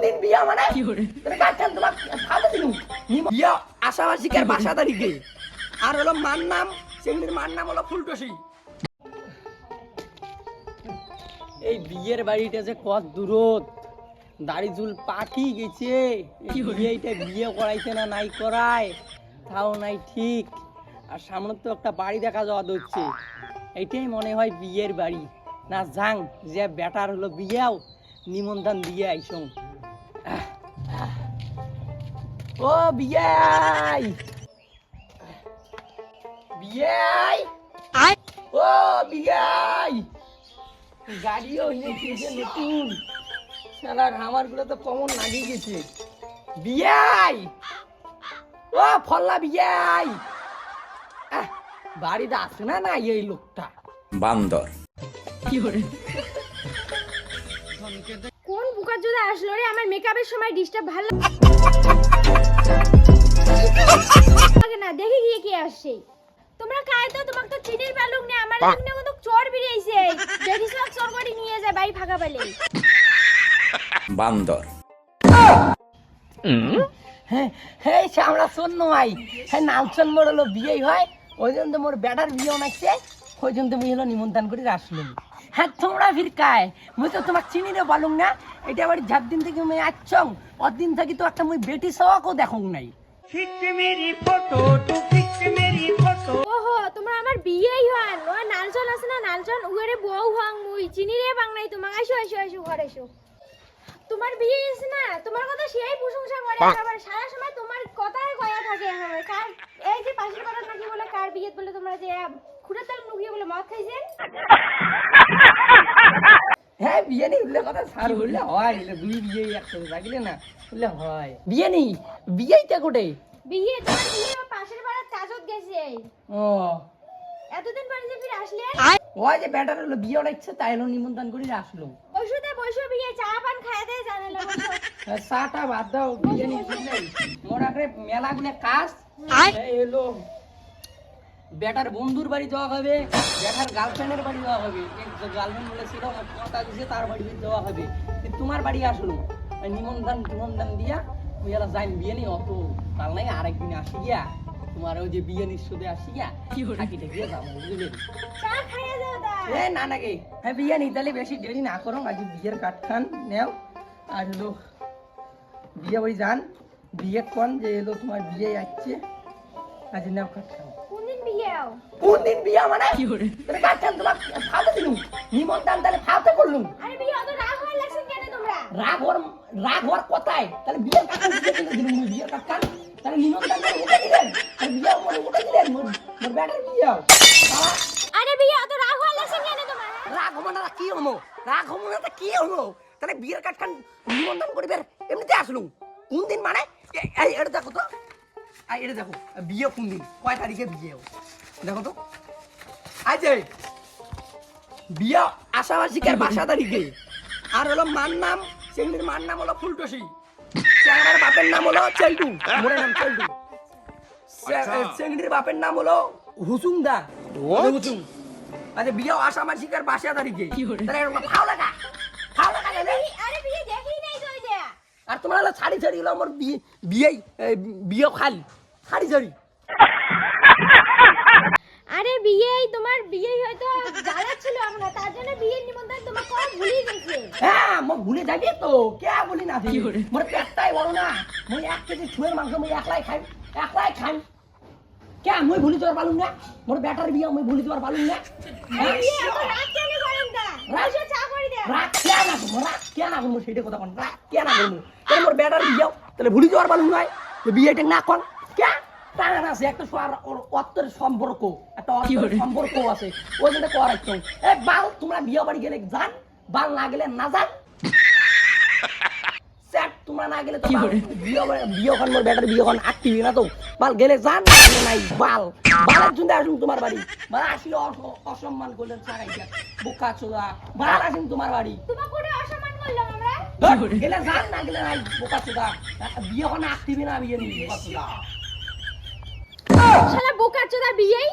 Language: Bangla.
কোনদিন বিয়া মানে তুমি কাটছেন তোমার ফালতু দিলু বিয়া আশাবাসীকের বাসা তারিখে আর হলো মার নাম সেগুলির মার নাম হলো ফুলটসি। এই বিয়ের বাড়িটা যে কত দূরত, দাড়ি চুল পাকি গেছে, এইটা বিয়ে করাইছে না নাই করায় তাও নাই ঠিক। আর সামনে তো একটা বাড়ি দেখা যাওয়া হচ্ছে, এইটাই মনে হয় বিয়ের বাড়ি না। যাং যে বেটার হলো বিয়েও নিমন্ত্রণ দিয়ে আইসং। ও বিয়াই বিয়াই ও বিয়াই, গাড়িও নিয়েছে নতুন, শালার আমার গুলো তো কমন লাগিয়ে গেছে। বিয়াই ও ফল্লা বিয়াই, বাড়িতে আসে না না এই লোকটা বান্দর। কোন বুকার জন্য আসলো রে আমার মেকআপের সময় ডিস্টার্ব ভালো লাগে না। দেখি গিয়ে কে আসছে। তোমরা কাই তো, তোমাকে তো চিনির পালুক না, আমার এখানে কত চোর বেরিয়েছে। দেখি সব চোর করে নিয়ে যায় বাড়ি ফাঁকা পেলে। বান্দর। হ্যাঁ হ্যাঁ আমরা শোন ভাই, হ্যাঁ নালচন মোর হলো বিয়ে হয়, ওই জন্য তো মোর বেটার বিয়ে নাকছে, ওই জন্য তুমি হলো নিমন্ত্রণ করে আসলাম। হ্যাঁ তোমরা ফির কায়, মুই তো তোমাকে চিনি রে বলুন না। এটা আবার যার দিন থেকে মুই আসছং অদিন থাকি তো একটা মুই বেটি সওয়াকও দেখুন নাই। ওহো তোমরা আমার বিয়েই হন। ও নালচন আছে না, নালচন উয়ারে বউ হং মুই চিনি রে বাং নাই। তোমাকে আসো আসো আসো ঘরে এসো। তোমার বিয়ে আছে না, তোমার কথা সেই প্রশংসা করে, আবার সারা সময় তোমার কথাই কয়া থাকে। আমার কার এই যে পাশের পাড়া নাকি বলে কার বিয়ে বলে তোমরা যে খুঁড়ে তাল নুকিয়ে বলে মদ খাইছেন। হ্যাঁ বিয়ে নেই বলে কথা সার বললে হয়, দুই বিয়ে একসাথে থাকলে না বললে হয়। বিয়ে নেই, বিয়েইটা কোটে বিয়ে তোমার বিয়ে পাশের পাড়ার চাচত গেছে। ও এতদিন পরে যে ফিরে আসলে, ওই যে বেটার হলো বিয়ে ইচ্ছে তাই হলো নিমন্ত্রণ করে আসলো। ওষুধে বসে বিয়ে চা পান খাইয়ে দেয় জানালে। চাটা বাদ দাও, বিয়ে নেই বুঝলেন মোর আগে মেলা গুলো কাজ। এই হলো বেটার বন্ধুর বাড়ি যাওয়া হবে, বেটার গার্লফ্রেন্ডের বাড়ি যাওয়া হবে। গার্লফ্রেন্ড বলেছিল কথা দিয়েছে তার বাড়ি যাওয়া হবে, তোমার বাড়ি আসলো নিমন্ত্রণ দিয়া ওই এলা যাই। বিয়ে নেই অত কাল নাই, আরেকদিন আসি গিয়া তোমার ওই যে বিয়ে নিশ্চয় আসি গিয়া থাকিটা গিয়ে যাবো বুঝলেন। চা খাইয়ে দাও দা। এ না নাকি হ্যাঁ বিয়ে নেই, তাহলে বেশি দেরি না করো, আজ বিয়ের কাঠ খান নেও। আর হলো বিয়ে বাড়ি যান, বিয়ে কোন যে এলো তোমার বিয়ে আসছে, আজ নেও কাঠ খান। কোনদিন বিয়ে আও? কোনদিন বিয়া মানে তুমি কাঠ খান তোমার ফালতু দিলু নিমন্ত্রণ তাহলে ফালতু করলুম। আরে বিয়ে অত রাগ হয়ে লাগছে কেন তোমরা? রাগ হওয়ার কথাই, তাহলে বিয়ের কাঠ খান দিলুম বিয়ের কাঠ খান, তাহলে নিমন্ত্রণ করে উঠে দিলেন, আর বিয়ে মনে উঠে দিলেন মোর বেটার বিয়ে। আরে বিয়ে অত রাগ হয়ে লাগছে কেন তোমরা? রাগ হবো না কি হবো, রাগ হবো না কি হবো, তাহলে বিয়ের কাঠ খান নিমন্ত্রণ করিবে এমনিতে আসলুম। কোন দিন মানে এটা দেখো তো, এটা দেখো বিয়ে কোন দিন, কয় তারিখে বিয়ে দেখো তো। আজ বিয়ে আশাবাসীকের বাসা তারিখে আর হলো মার নাম সেগুলির মার নাম হলো ফুলটসি, চ্যাংড়ার বাপের নাম হলো চেল্টু, মোরের নাম চেল্টু, চেংড়ির বাপের নাম হলো হুসুমদা হুসুম। আচ্ছা বিয়ে আশাবাসীকের বাসা তারিখে, তাহলে ভালো লাগা আরে বিয়ে দেখি নাই তো এটা। আর তোমার হলো শাড়ি ছাড়ি হলো আমার বিয়ে খালি শাড়ি ছাড়ি। আরে বিয়েই তোমার বিয়েই হয়তো জানা ছিল আমরা, তার জন্য বিয়ের নিমন্ত্রণ তোমার করা ভুলে গেছে। হ্যাঁ মই ভুলে যাবি তো, কে বলি না মোর পেটটাই বড় না, মই 1 কেজি ছুঁয়ের মাংস মই একলাই খাই কে মই ভুলি তোর পালুম না, মোর বেটার বিয়ে মই ভুলি তোর পালুম না। আরে বিয়ে এত রাগ কেন করেন তা? রাজু চা করে দে। রাগ কে না করবো সেটা কথা কোন, রাগ কে না করবো, তাহলে মোর বেটার বিয়ে তাহলে ভুলি তোর পালুম নয়, বিয়েটা না কোন কে টান আছে একটা অত্তর সম্পর্ক, একটা সম্পর্ক আছে ওই জন্য করাইতো। বাল তোমরা বিয়ে বাড়ি গেলে যান, বাল না গেলে না যান, তোমরা না গেলে বিয়েখন মোর বেটার বিয়েখন আটকিবি না তো, বাল গেলে যান নাই বাল বালের জন্য আসুন তোমার বাড়ি, বাল আসলে অসম্মান করলেন বোকা চোদা, বাল আসুন তোমার বাড়ি। তোমার কোনে অসম্মান করলাম আমরা? গেলে যান না গেলে নাই বোকা চোদা, বিয়েখন আটকিবি না বিয়ে নিবি বোকা চোদা। শালা বোকা চোদা বিয়েই